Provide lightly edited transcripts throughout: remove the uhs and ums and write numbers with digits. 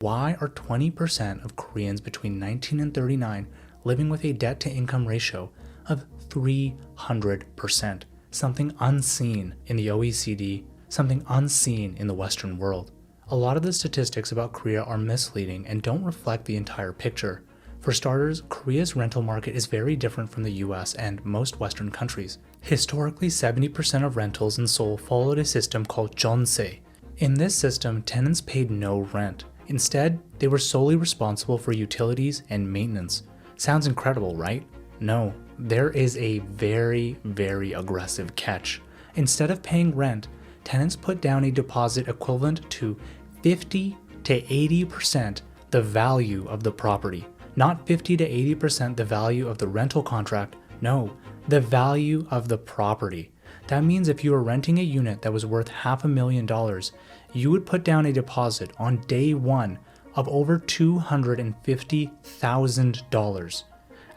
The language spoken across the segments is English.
Why are 20% of Koreans between 19 and 39 living with a debt-to-income ratio of 300%? Something unseen in the OECD, something unseen in the Western world. A lot of the statistics about Korea are misleading and don't reflect the entire picture. For starters, Korea's rental market is very different from the US and most Western countries. Historically, 70% of rentals in Seoul followed a system called jeonse. In this system, tenants paid no rent. Instead, they were solely responsible for utilities and maintenance. Sounds incredible, right? No, there is a very aggressive catch. Instead of paying rent, tenants put down a deposit equivalent to 50 to 80% the value of the property. Not 50 to 80% the value of the rental contract, no, the value of the property. That means if you were renting a unit that was worth $500,000, you would put down a deposit on day one of over $250,000.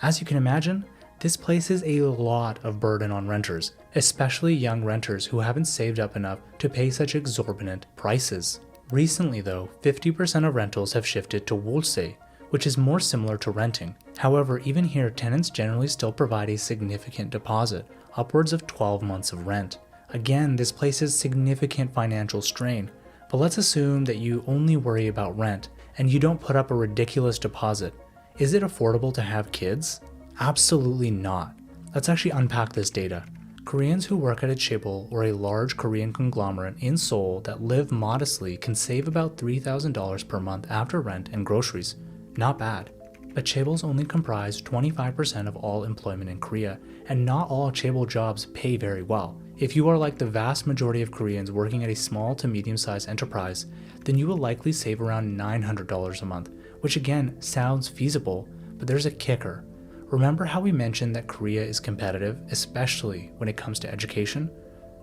As you can imagine, this places a lot of burden on renters, especially young renters who haven't saved up enough to pay such exorbitant prices. Recently though, 50% of rentals have shifted to 월세, which is more similar to renting. However, even here, tenants generally still provide a significant deposit, upwards of 12 months of rent. Again, this places significant financial strain, but let's assume that you only worry about rent and you don't put up a ridiculous deposit. Is it affordable to have kids? Absolutely not. Let's actually unpack this data. Koreans who work at a chaebol or a large Korean conglomerate in Seoul that live modestly can save about $3,000 per month after rent and groceries. Not bad. But chaebols only comprise 25% of all employment in Korea, and not all chaebol jobs pay very well. If you are like the vast majority of Koreans working at a small to medium-sized enterprise, then you will likely save around $900 a month, which again sounds feasible, but there's a kicker. Remember how we mentioned that Korea is competitive, especially when it comes to education?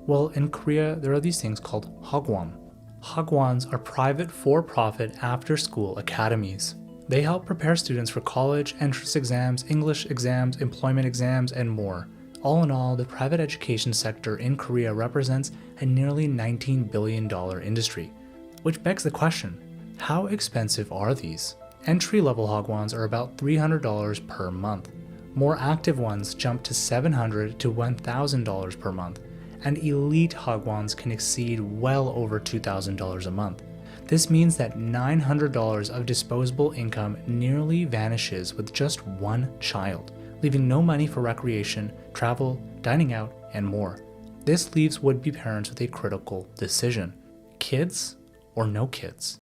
Well, in Korea, there are these things called hagwon. Hagwons are private for-profit after-school academies. They help prepare students for college, entrance exams, English exams, employment exams, and more. All in all, the private education sector in Korea represents a nearly $19 billion industry. Which begs the question, how expensive are these? Entry-level hagwons are about $300 per month. More active ones jump to $700 to $1,000 per month, and elite hagwons can exceed well over $2,000 a month. This means that $900 of disposable income nearly vanishes with just one child, leaving no money for recreation, travel, dining out, and more. This leaves would-be parents with a critical decision: kids or no kids?